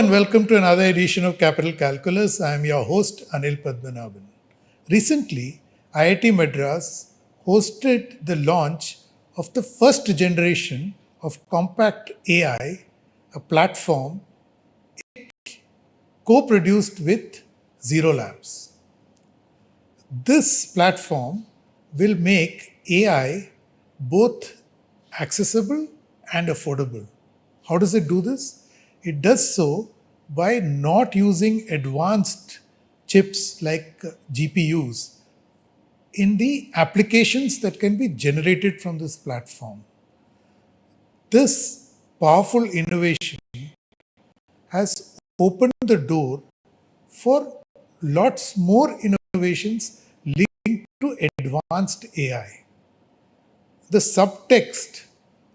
and welcome to another edition of Capital Calculus. I am your host, Anil Padmanabhan. Recently, IIT Madras hosted the launch of the first generation of CompactAI, a platform co-produced with Ziroh Labs. This platform will make AI both accessible and affordable. How does it do this? It does so by not using advanced chips like GPUs in the applications that can be generated from this platform. This powerful innovation has opened the door for lots more innovations linked to advanced AI. The subtext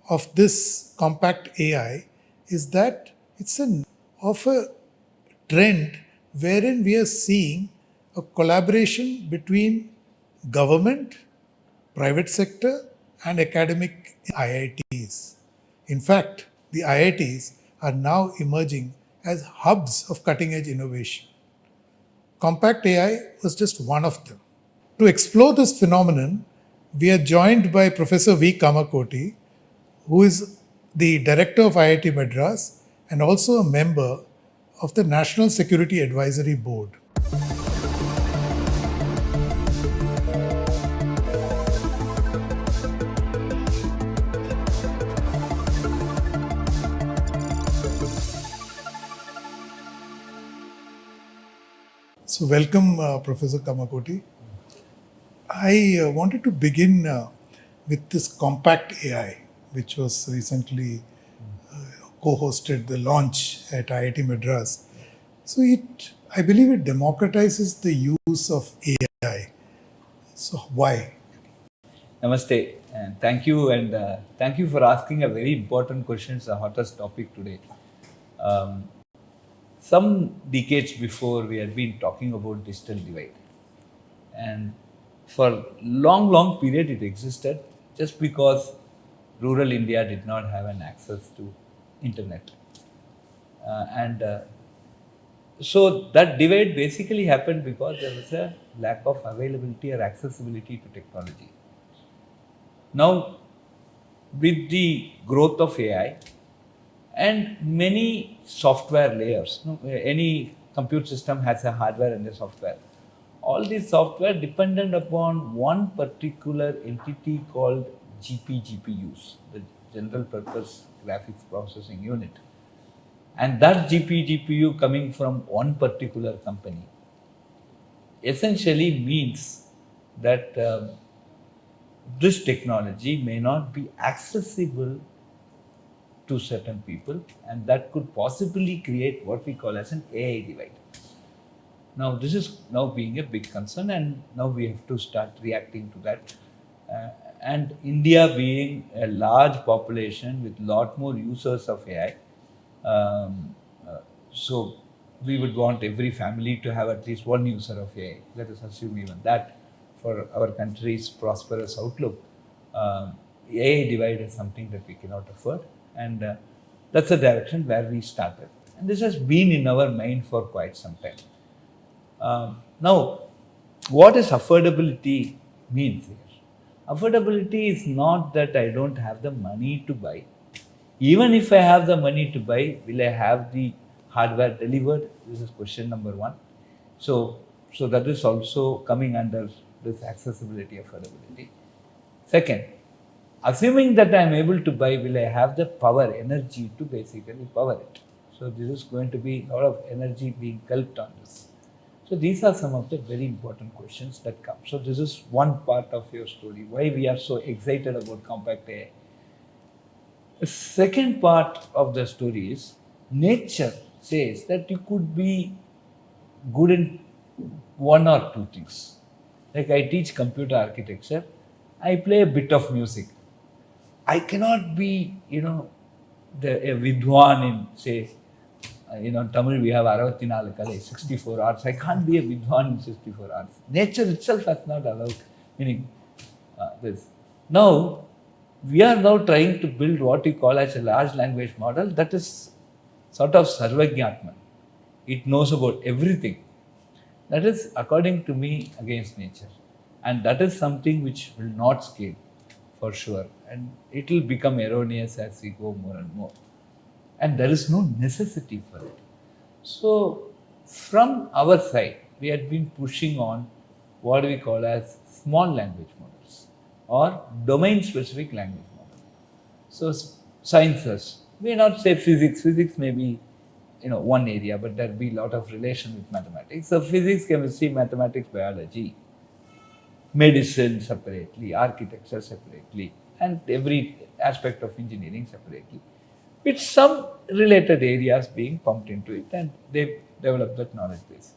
of this compact AI is that it's of a trend wherein we are seeing a collaboration between government, private sector, and academic IITs. In fact, the IITs are now emerging as hubs of cutting edge innovation. Compact AI was just one of them. To explore this phenomenon, we are joined by Professor V. Kamakoti, who is the director of IIT Madras and also a member of the National Security Advisory Board. So, welcome, Professor Kamakoti. I wanted to begin with this compact AI, which was recently co-hosted the launch at IIT Madras. So I believe it democratizes the use of AI. So why? Namaste, and thank you for asking a very important question. It's the hottest topic today. Some decades before, we had been talking about digital divide, and for long period it existed just because rural India did not have an access to internet, so that divide basically happened because there was a lack of availability or accessibility to technology. Now, with the growth of AI and many software layers, any compute system has a hardware and a software. All these software dependent upon one particular entity called GPUs, the General Purpose Graphics Processing Unit. And that GPU coming from one particular company essentially means that this technology may not be accessible to certain people, and that could possibly create what we call as an AI divide. Now, this is now being a big concern, and now we have to start reacting to that. And India being a large population with lot more users of AI, so we would want every family to have at least one user of AI. Let us assume even that for our country's prosperous outlook, AI divide is something that we cannot afford, and that's the direction where we started. And this has been in our mind for quite some time. Now, what is affordability means here? Affordability is not that I don't have the money to buy. Even if I have the money to buy, will I have the hardware delivered? This is question number one. So that is also coming under this accessibility, affordability. Second, assuming that I am able to buy, will I have the power, energy to basically power it? So this is going to be a lot of energy being gulped on this. So these are some of the very important questions that come. So this is one part of your story, why we are so excited about compact AI. The second part of the story is nature says that you could be good in one or two things. Like I teach computer architecture, I play a bit of music. I cannot be, a vidwan in, say, Tamil we have 64 kale, 64 hours. I can't be a vidwan in 64 hours. Nature itself has not allowed, meaning this. Now, we are now trying to build what we call as a large language model that is sort of sarvajnatman. It knows about everything. That is, according to me, against nature. And that is something which will not scale for sure. And it will become erroneous as we go more and more. And there is no necessity for it. So, from our side, we had been pushing on what we call as small language models or domain specific language model. So, sciences, we not say physics. Physics may be one area, but there will be a lot of relation with mathematics. So, physics, chemistry, mathematics, biology, medicine separately, architecture separately, and every aspect of engineering separately, with some related areas being pumped into it, and they develop that knowledge base.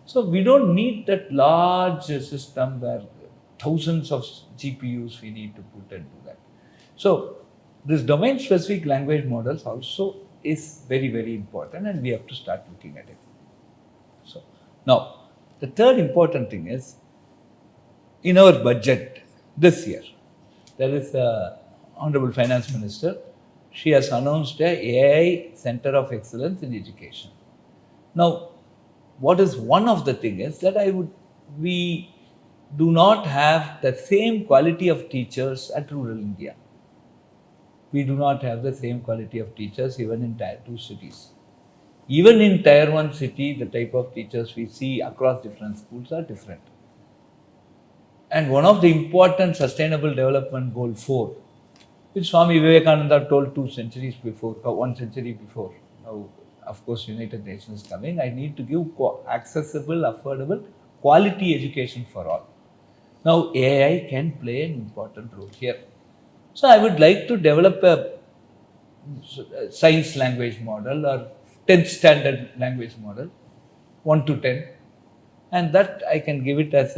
So we don't need that large system where thousands of GPUs we need to put and do that. So this domain specific language models also is very, very important, and we have to start looking at it. So now the third important thing is, in our budget this year, there is a Honorable Finance Minister. She has announced a AI Center of Excellence in Education. Now, what is one of the things is that we do not have the same quality of teachers at rural India. We do not have the same quality of teachers even in Tier 2 cities. Even in Tier 1 city, the type of teachers we see across different schools are different. And one of the important Sustainable Development Goal 4, which Swami Vivekananda told 2 centuries before, 1 century before. Now, of course, United Nations is coming. I need to give accessible, affordable, quality education for all. Now, AI can play an important role here. So, I would like to develop a science language model or 10th standard language model, 1 to 10, and that I can give it as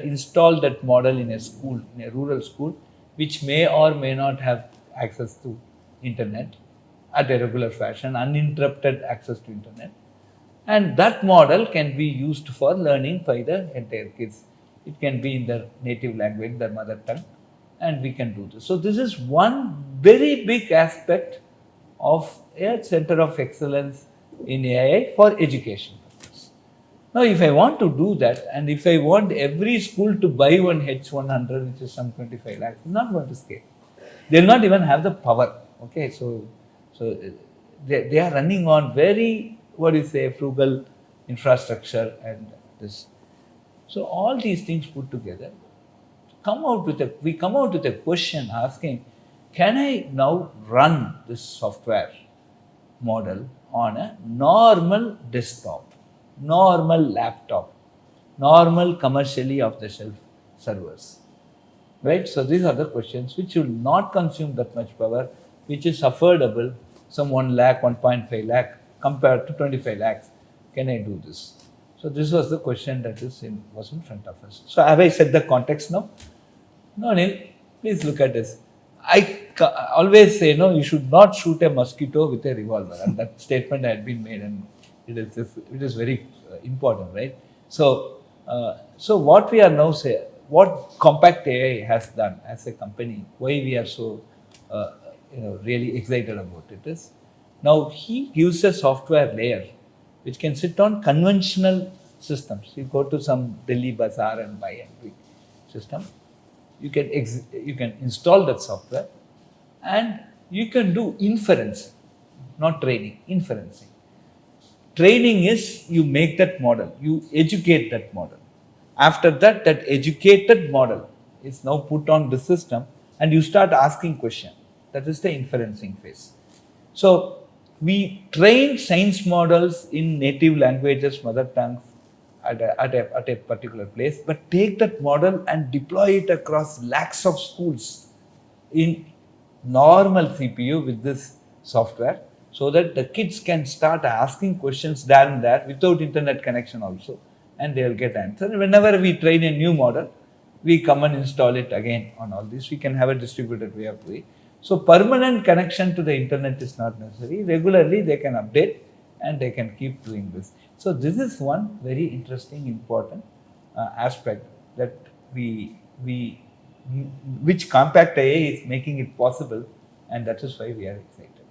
install that model in a school, in a rural school, which may or may not have access to internet at a regular fashion, uninterrupted access to internet. And that model can be used for learning by the entire kids. It can be in their native language, their mother tongue, and we can do this. So this is one very big aspect of a center of excellence in AI for education. Now, if I want to do that, and if I want every school to buy one H100, which is some 25 lakhs, it's not going to scale. They'll not even have the power. Okay, so they are running on very, frugal infrastructure and this. So all these things put together, we come out with a question asking, can I now run this software model on a normal desktop, normal laptop, normal commercially off the shelf servers? Right? So these are the questions which will not consume that much power, which is affordable, some 1 lakh, 1.5 lakh compared to 25 lakhs. Can I do this? So this was the question that was in front of us. So have I set the context now? No, Neil, please look at this. Always say, no, you should not shoot a mosquito with a revolver. And that statement had been made, and it is very important, right? So, what we are now saying, what KompactAI has done as a company, why we are so, really excited about it is, now he gives a software layer which can sit on conventional systems. You go to some Delhi bazaar and buy a big system. You can install that software, and you can do inference, not training, inferencing. Training is you make that model, you educate that model. After that, that educated model is now put on the system, and you start asking questions. That is the inferencing phase. So we train science models in native languages, mother tongues, at a particular place, but take that model and deploy it across lakhs of schools in normal CPU with this software, so that the kids can start asking questions there and there without internet connection also, and they will get answer. Whenever we train a new model, we come and install it again on all this. We can have a distributed way of doing. So permanent connection to the internet is not necessary. Regularly they can update and they can keep doing this. So this is one very interesting, important aspect that which KompactAI is making it possible, and that is why we are excited.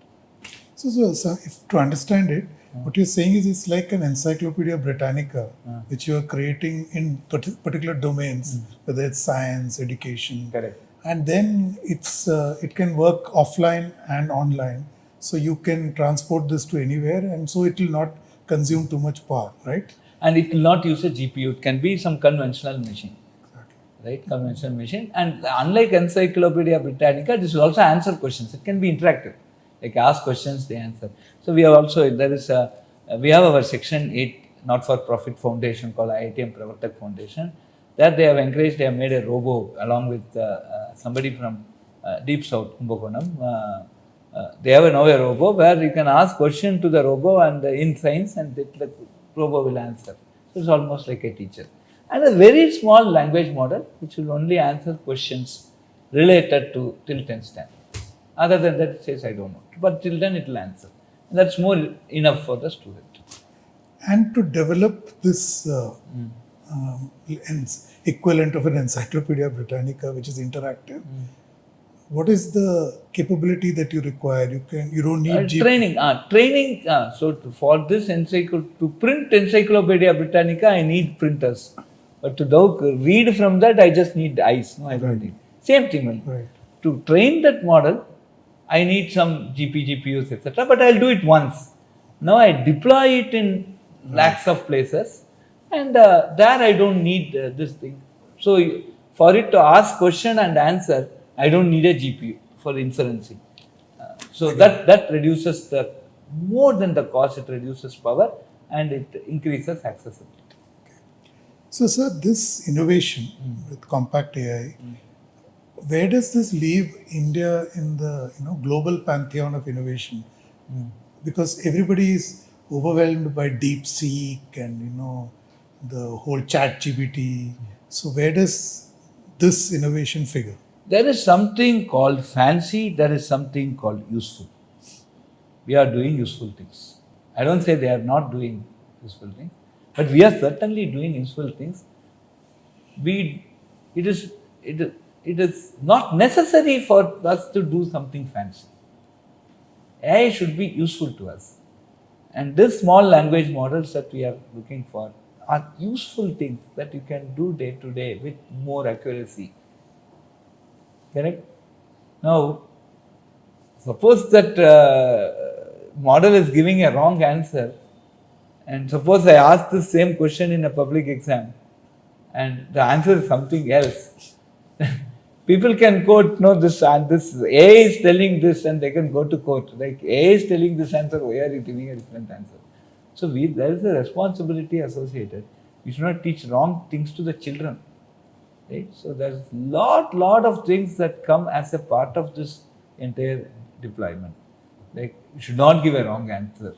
So if to understand it, what you're saying is it's like an Encyclopedia Britannica, which you are creating in particular domains, whether it's science, education, Correct. and then it can work offline and online. So you can transport this to anywhere, and so it will not consume too much power, right? And it will not use a GPU. It can be some conventional machine. Right, conventional machine. And unlike Encyclopedia Britannica, this will also answer questions. It can be interactive, like ask questions, they answer. So we have also, we have our section 8 not-for-profit foundation called IIT Madras Foundation. That they have encouraged, they have made a robo along with somebody from Deep South, Kumbakonam. They have now a robo where you can ask question to the robo and in science, and the robo will answer. So it's almost like a teacher. And a very small language model which will only answer questions related to till 10 standard. Other than that, it says I don't know. But till then it will answer. And that's more enough for the student. And to develop this equivalent of an Encyclopedia Britannica, which is interactive, what is the capability that you require? You don't need training. So for this to print Encyclopedia Britannica, I need printers. But to read from that, I just need eyes. No, I don't need. Same thing. Right. To train that model, I need some GPUs, etc. But I'll do it once. Now I deploy it in lakhs of places, and there I don't need this thing. So for it to ask question and answer, I don't need a GPU for inferencing. So that reduces more than the cost. It reduces power and it increases accessibility. So, sir, this innovation with CompactAI, where does this leave India in the global pantheon of innovation? Because everybody is overwhelmed by DeepSeek and the whole ChatGPT. So, where does this innovation figure? There is something called fancy. There is something called useful. We are doing useful things. I don't say they are not doing useful things. But we are certainly doing useful things. It is not necessary for us to do something fancy. AI should be useful to us. And these small language models that we are looking for are useful things that you can do day to day with more accuracy. Correct? Now, suppose that model is giving a wrong answer. And suppose I ask the same question in a public exam and the answer is something else. People can quote, no, this AI is telling this, and they can go to court. Like, AI is telling this answer, why are you giving a different answer? So there is a responsibility associated. We should not teach wrong things to the children. Right? So there's lot of things that come as a part of this entire deployment. Like, you should not give a wrong answer.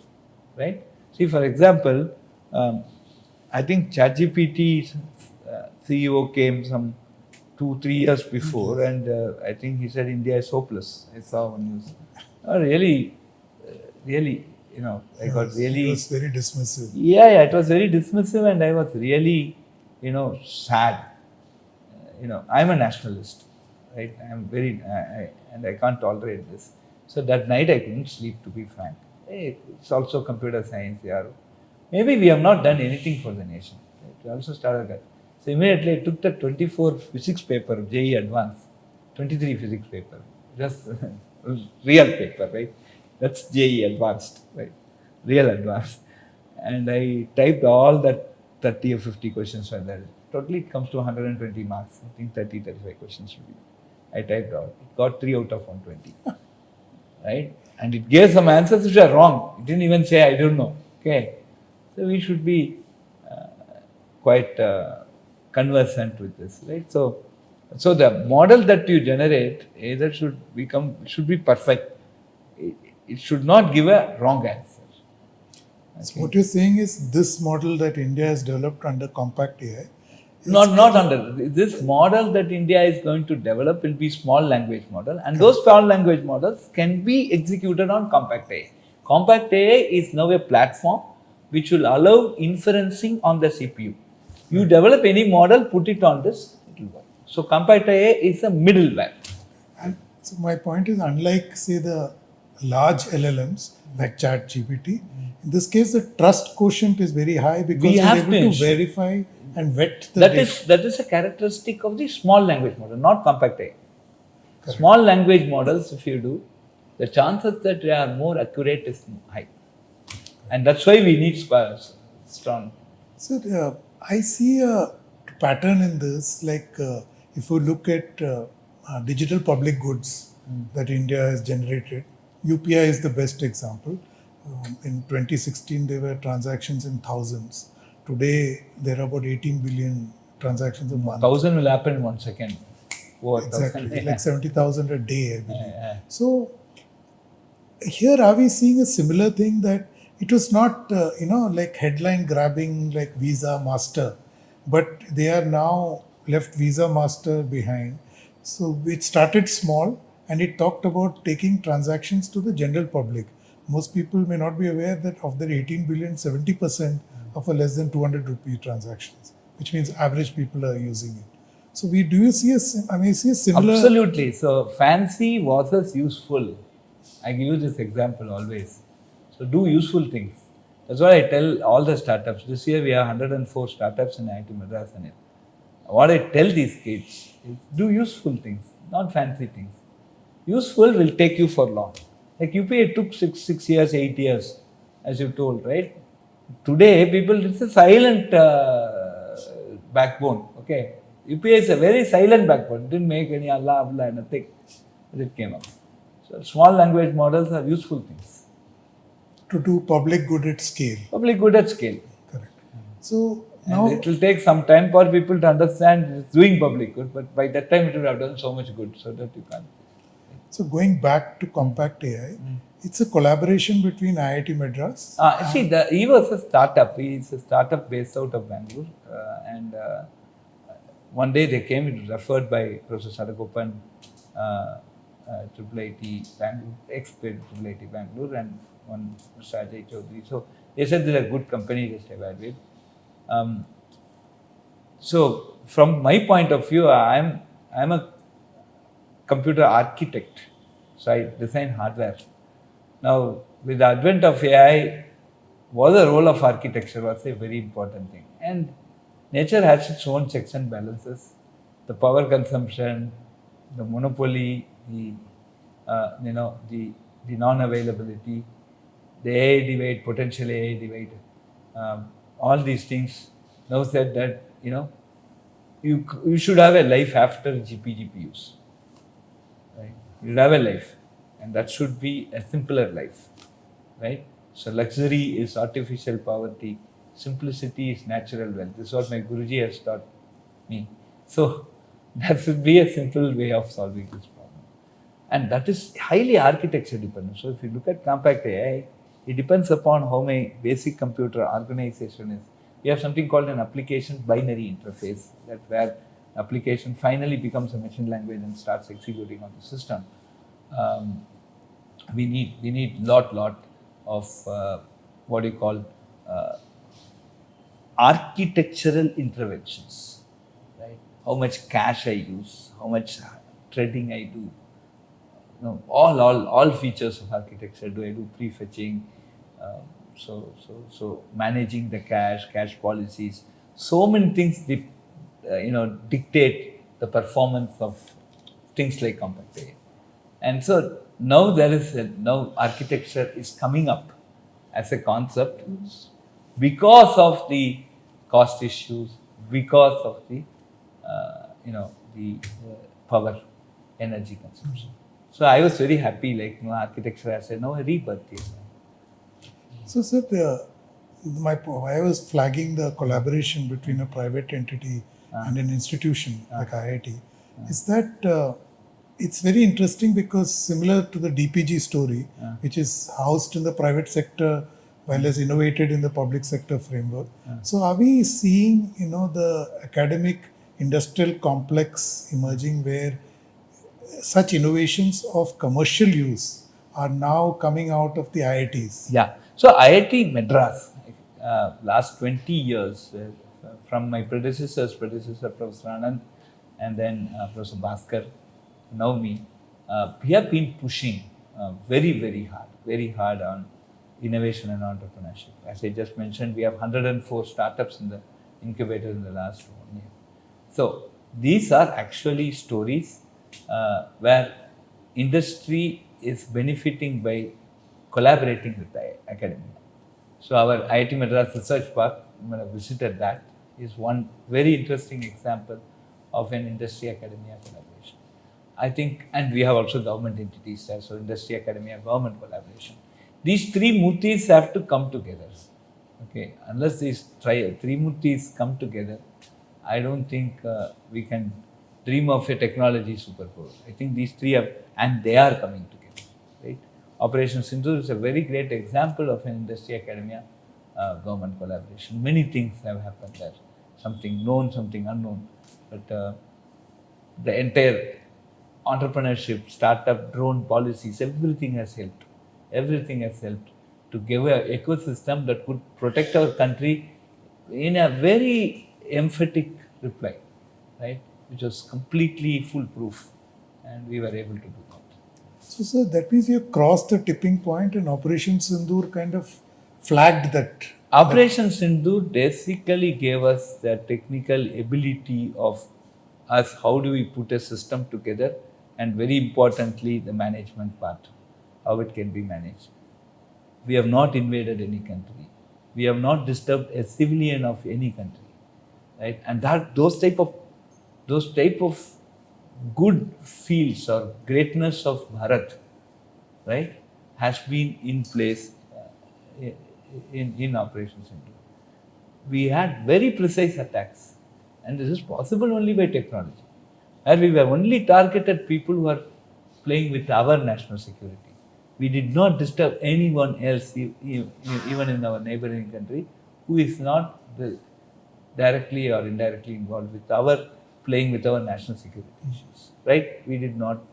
Right? See, for example, I think ChatGPT CEO came some 2-3 years before, and I think he said India is hopeless. I saw one news. Really, I got really. It was very dismissive. Yeah, it was very dismissive, and I was really, sad. I'm a nationalist, right? I'm very, and I can't tolerate this. So that night I couldn't sleep, to be frank. It's also computer science, yeah. Maybe we have not done anything for the nation. Right? We also started that. So immediately I took the 24 physics paper, JEE Advanced, 23 physics paper, just real paper, right? That's JEE Advanced, right? Real Advanced. And I typed all that 30 or 50 questions were there. Totally it comes to 120 marks. I think 30-35 questions should be. I typed all. It got 3 out of 120. Right? And it gave some answers which are wrong. It didn't even say, I don't know. Okay. So we should be quite conversant with this, right? So the model that you generate either should be perfect. It should not give a wrong answer. Okay. So what you're saying is this model that India has developed under CompactAI. Not under this model that India is going to develop will be small language model, and those small language models can be executed on CompactAI. CompactAI is now a platform which will allow inferencing on the CPU. You develop any model, put it on this, it will work. So CompactAI is a middleware. And so my point is, unlike say the large LLMs like ChatGPT. In this case, the trust quotient is very high because We you're have able to to ensure. verify and vet the That data. is a characteristic of the small language model, not compact AI. Correct. Small language models, if you do, the chances that they are more accurate is high, and that's why we need strong. So I see a pattern in this. Like if you look at digital public goods that India has generated, UPI is the best example. In 2016, there were transactions in thousands. Today, there are about 18 billion transactions a month. 1,000 will happen in 1 second. Over Exactly, 1,000. like 70,000 a day, I believe. Yeah. So here are we seeing a similar thing that it was not like headline grabbing like Visa Master, but they are now left Visa Master behind. So it started small and it talked about taking transactions to the general public. Most people may not be aware that of their 18 billion, 70% of a less than 200 rupee transactions, which means average people are using it. So we do you see see a similar. Absolutely. So fancy versus useful. I give you this example always. So do useful things. That's what I tell all the startups. This year we have 104 startups in IIT Madras and it. What I tell these kids is do useful things, not fancy things. Useful will take you for long. Like UPA took 6 years, 8 years, as you told, right? Today, people, it's a silent backbone. Okay, UPA is a very silent backbone. It didn't make any Allah, nothing. But it came up. So small language models are useful things. To do public good at scale. Public good at scale. Correct. So And now it will take some time for people to understand it's doing public good, but by that time it would have done so much good so that you can't. So going back to Compact AI, it's a collaboration between IIT Madras. See, he was a startup. He is a startup based out of Bangalore. And one day they came, it was referred by Professor Sadagopan, IIT Bangalore, ex-IIT Bangalore, and one Mr. Ajay Chaudhary. So they said they're a good company, just evaluate. So from my point of view, I'm a computer architect. So I design hardware. Now, with the advent of AI, what the role of architecture was a very important thing. And nature has its own checks and balances. The power consumption, the monopoly, the non-availability, the AI divide, potential AI divide, all these things. Now said that you should have a life after GPUs. Right? You should have a life, and that should be a simpler life, right? So luxury is artificial poverty, simplicity is natural wealth. This is what my Guruji has taught me. So that should be a simple way of solving this problem, and that is highly architecture dependent. So if you look at compact AI, it depends upon how my basic computer organization is. We have something called an application binary interface, that where application finally becomes a machine language and starts executing on the system. We need lot of what do you call architectural interventions, right? How much cache I use, how much threading I do, all features of architecture. Do I do prefetching? So managing the cache policies. So many things dictate the performance of things like compact AI. And so now now architecture is coming up as a concept because of the cost issues, because of the power energy consumption. So I was very happy, like architecture has a rebirth here. So, sir, why I was flagging the collaboration between a private entity and an institution like IIT is that it's very interesting because similar to the DPG story, which is housed in the private sector while as innovated in the public sector framework. So, are we seeing the academic industrial complex emerging where such innovations of commercial use are now coming out of the IITs? Yeah. So IIT Madras, last 20 years, from my predecessor, Professor Anand, and then Professor Bhaskar, now me, we have been pushing very hard on innovation and entrepreneurship. As I just mentioned, we have 104 startups in the incubator in the last 1 year. So these are actually stories where industry is benefiting by collaborating with the academia. So our IIT Madras Research Park, you might have visited that, is one very interesting example of an industry academia collaboration. I think, and we have also government entities there, so industry, academia, government collaboration. These three murtis have to come together. Okay, unless these three murtis come together, I don't think we can dream of a technology superpower. I think these three have, and they are coming together, right? Operation Sindhu is a very great example of an industry, academia, government collaboration. Many things have happened there, something known, something unknown, but the entire entrepreneurship, startup, drone policies, everything has helped. Everything has helped to give an ecosystem that could protect our country in a very emphatic reply, right? Which was completely foolproof, and we were able to do that. So, sir, that means you crossed the tipping point and Operation Sindoor kind of flagged that. Operation Sindhu basically gave us the technical ability of us how do we put a system together, and very importantly the management part, how it can be managed. We have not invaded any country. We have not disturbed a civilian of any country, right? And that those type of good fields or greatness of Bharat, right, has been in place in Operation Sindhu. We had very precise attacks, and this is possible only by technology. And we were only targeted people who are playing with our national security. We did not disturb anyone else, even in our neighboring country, who is not directly or indirectly involved with our playing with our national security issues. Right? We did not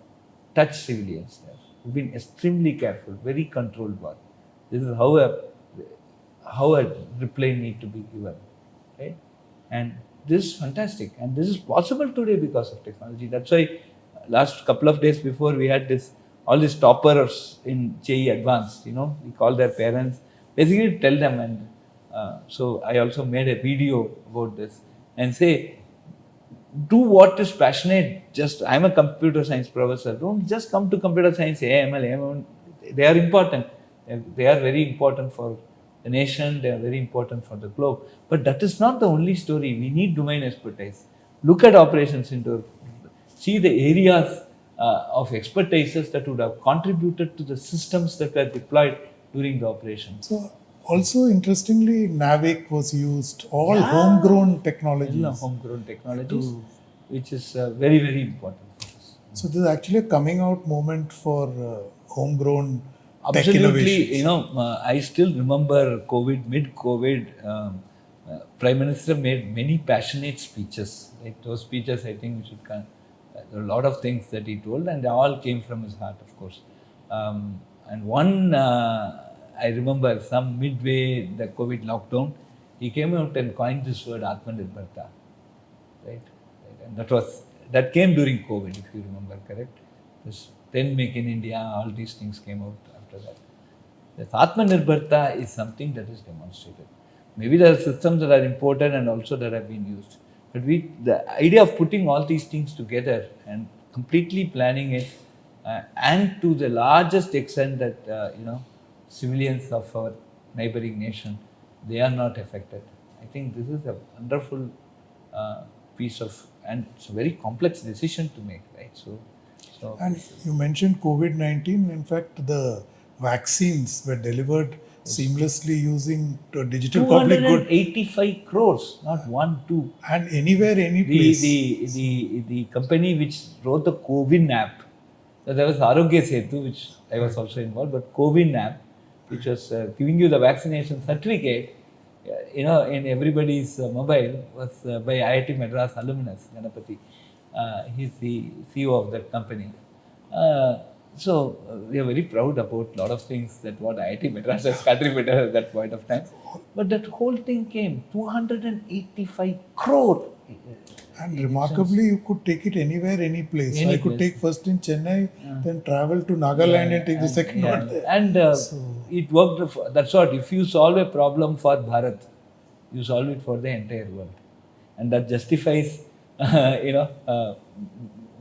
touch civilians there. We've been extremely careful, very controlled war. This is how a reply need to be given, right? And this is fantastic, and this is possible today because of technology. That's why last couple of days before we had all these toppers in JE Advanced. We call their parents, basically tell them, and so I also made a video about this and say, do what is passionate. Just I'm a computer science professor. Don't just come to computer science, AML, AML. They are important. They are very important for the nation. They are very important for the globe. But that is not the only story. We need domain expertise. Look at operations into, see the areas of expertises that would have contributed to the systems that were deployed during the operation. So, also interestingly, NAVIC was used, all Yeah. homegrown technologies. Homegrown technologies, which is very, very important. So, this is actually a coming out moment for homegrown tech Absolutely, innovations. I still remember mid-COVID, Prime Minister made many passionate speeches. Right? Those speeches, I think we should there are a lot of things that he told, and they all came from his heart, of course. And one, I remember some midway the COVID lockdown, he came out and coined this word Atmanirbharta, right? And that came during COVID, if you remember, correct? This then Make in India, all these things came out after that. The Atmanirbharta is something that is demonstrated. Maybe there are systems that are important and also that have been used. But the idea of putting all these things together and completely planning it, and to the largest extent that civilians of our neighboring nation, they are not affected. I think this is a wonderful piece of, and it's a very complex decision to make, right? So And you mentioned COVID-19. In fact, the vaccines were delivered seamlessly using digital public good 285 crores, not one, two. and anywhere, any The, place. the company which wrote the COVID app, so there was Arogya Setu, which I was also involved, but COVID app, which was giving you the vaccination certificate, in everybody's mobile, was by IIT Madras alumnus, Ganapati. He's the CEO of that company. So we are very proud about a lot of things that what IIT Madras has contributed at that point of time. But that whole thing came 285 crore And remarkably, you could take it anywhere, any place. Any I could place. take first in Chennai, then travel to Nagaland and take the second one there. And it worked. That's what. If you solve a problem for Bharat, you solve it for the entire world, and that justifies,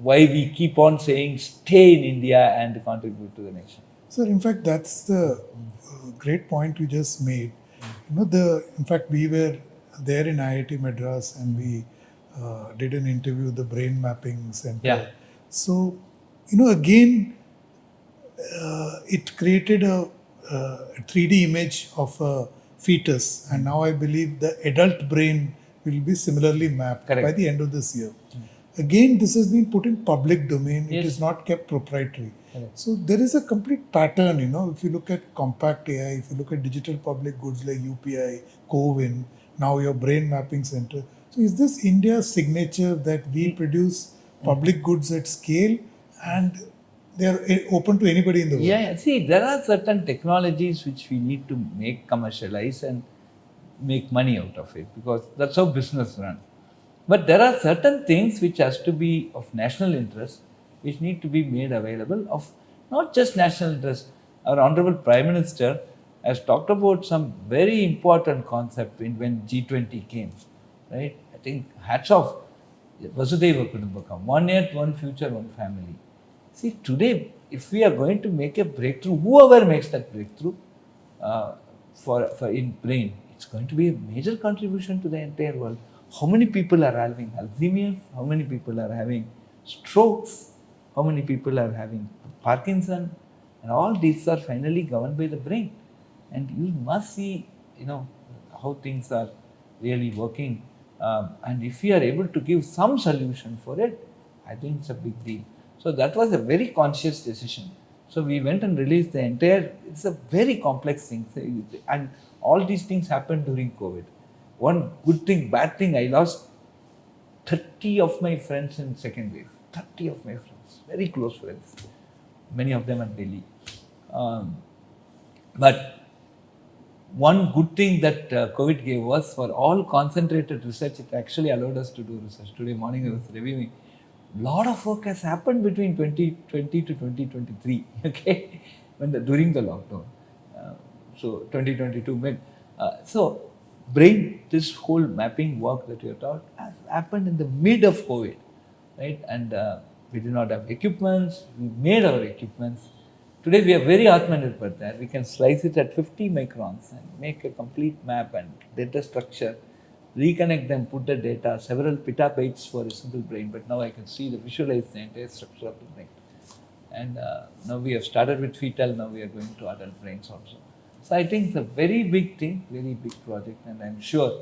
why we keep on saying stay in India and contribute to the nation. Sir, in fact, that's the great point you just made. In fact, we were there in IIT Madras and we did an interview, the brain mapping center. Yeah. So, again, it created a 3D image of a fetus, and now I believe the adult brain will be similarly mapped Correct. by the end of this year. Again, this has been put in public domain. Yes. It is not kept proprietary. Correct. So there is a complete pattern, if you look at CompactAI, if you look at digital public goods like UPI, CoWIN, now your brain mapping center. So is this India's signature that we produce public goods at scale and they are open to anybody in the world? Yeah, see, there are certain technologies which we need to make commercialize and make money out of it, because that's how business runs. But there are certain things which has to be of national interest, which need to be made available of not just national interest. Our Honorable Prime Minister has talked about some very important concept when G20 came, right? I think hats off, Vasudhaiva Kudumbakam, one earth, one future, one family. See, today, if we are going to make a breakthrough, whoever makes that breakthrough for in brain, it's going to be a major contribution to the entire world. How many people are having Alzheimer's? How many people are having strokes? How many people are having Parkinson? And all these are finally governed by the brain. And you must see, how things are really working. And if we are able to give some solution for it, I think it's a big deal. So that was a very conscious decision. So we went and released the entire, it's a very complex thing. And all these things happened during COVID. One good thing, bad thing, I lost 30 of my friends in second wave. 30 of my friends, very close friends. Many of them at Delhi. But one good thing that COVID gave us, for all concentrated research, it actually allowed us to do research. Today morning I was reviewing. A lot of work has happened between 2020 to 2023, okay, during the lockdown. So 2022 mid. So brain, this whole mapping work that you taught has happened in the mid of COVID, right? And we did not have equipments. We made our equipments. Today we are very Atmanirbhar there. We can slice it at 50 microns and make a complete map and data structure, reconnect them, put the data, several petabytes for a single brain. But now I can visualize the entire structure of the brain. And now we have started with fetal, now we are going to adult brains also. So I think it's a very big thing, very big project, and I'm sure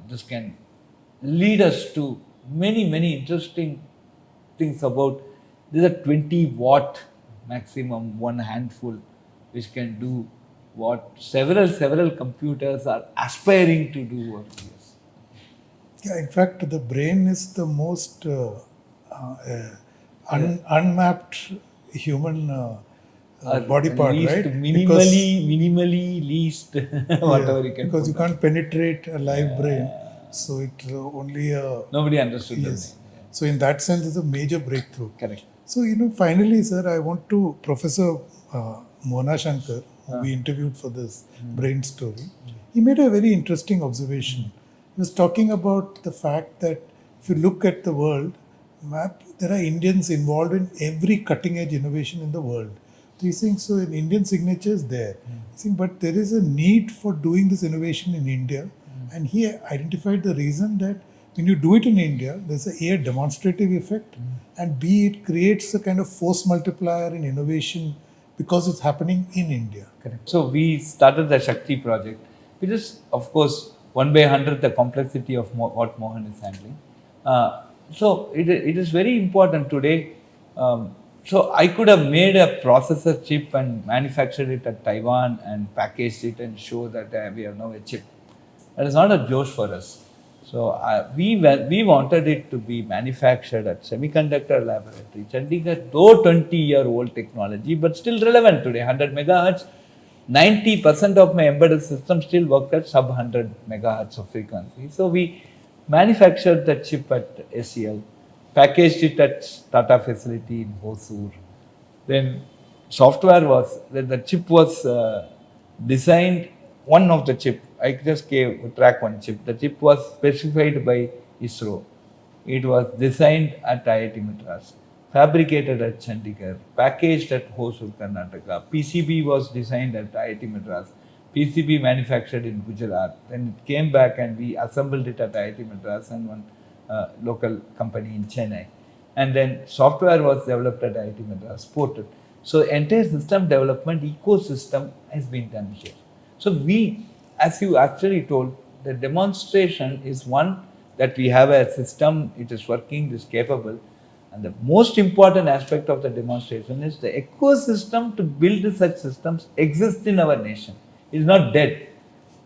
this can lead us to many, many interesting things about, this is a 20-watt maximum, one handful, which can do what several computers are aspiring to do over the years. Yeah, in fact, the brain is the most unmapped human body part, least, right? minimally least, whatever you can. Because you can't penetrate a live brain, so it's only nobody understood the yes. brain. So in that sense, it's a major breakthrough. Correct. So finally, sir, I want to Professor Mona Shankar, who we interviewed for this brain story. He made a very interesting observation. He was talking about the fact that if you look at the world map, there are Indians involved in every cutting edge innovation in the world. So he's saying, so an Indian signature is there. He's saying, but there is a need for doing this innovation in India. And he identified the reason that when you do it in India, there's a demonstrative effect, and B, it creates a kind of force multiplier in innovation because it's happening in India. Correct. So we started the Shakti project, which is, of course, 1 by 100 the complexity of what Mohan is handling. So it is very important today. So I could have made a processor chip and manufactured it at Taiwan and packaged it and show that we have now a chip. That is not a Josh for us. So we wanted it to be manufactured at Semiconductor Laboratory, Chandigarh, though 20-year-old technology, but still relevant today, 100 megahertz. 90% of my embedded system still worked at sub 100 megahertz of frequency. So we manufactured the chip at SEL, packaged it at Tata facility in Hosur. Then then the chip was designed, one of the chip, I just gave track one chip. The chip was specified by ISRO. It was designed at IIT Madras, fabricated at Chandigarh, packaged at Hosur, Karnataka. PCB was designed at IIT Madras, PCB manufactured in Gujarat. Then it came back and we assembled it at IIT Madras and one local company in Chennai. And then software was developed at IIT Madras, ported. So entire system development ecosystem has been done here. So we, as you actually told, the demonstration is one that we have a system, it is working, it is capable. And the most important aspect of the demonstration is the ecosystem to build such systems exists in our nation. It is not dead,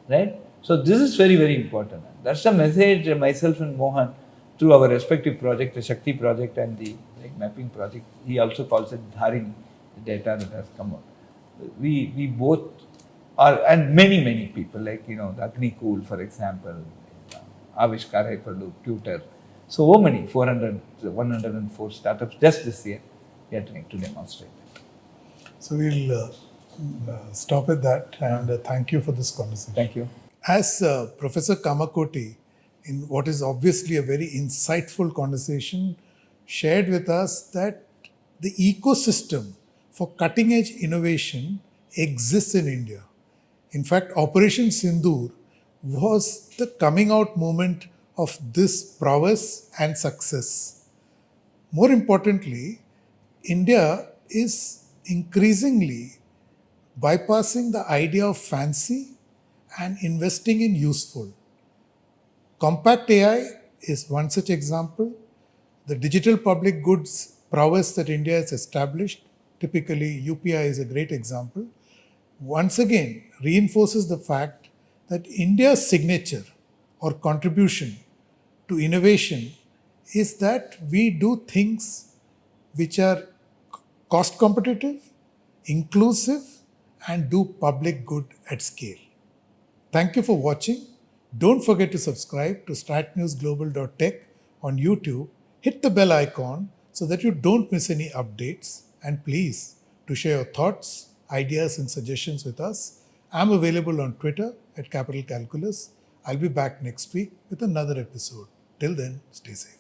right? So this is very, very important. That's the message myself and Mohan through our respective project, the Shakti project and the mapping project. He also calls it Dharini, the data that has come out. We both are, and many people like the Agni Cool, for example, Avishkar Hyperloop, Tutor. So many 104 startups just this year we are trying to demonstrate that. So we'll stop at that, and thank you for this conversation. Thank you. As Professor Kamakoti, in what is obviously a very insightful conversation, shared with us that the ecosystem for cutting edge innovation exists in India. In fact, Operation Sindoor was the coming out moment of this prowess and success. More importantly, India is increasingly bypassing the idea of fancy and investing in useful. KompactAI is one such example. The digital public goods prowess that India has established, typically UPI is a great example, once again reinforces the fact that India's signature or contribution to innovation is that we do things which are cost competitive, inclusive, and do public good at scale. Thank you for watching. Don't forget to subscribe to StratNewsGlobal.Tech on YouTube. Hit the bell icon so that you don't miss any updates. And please, to share your thoughts, ideas, and suggestions with us, I'm available on Twitter at Capital Calculus. I'll be back next week with another episode. Till then, stay safe.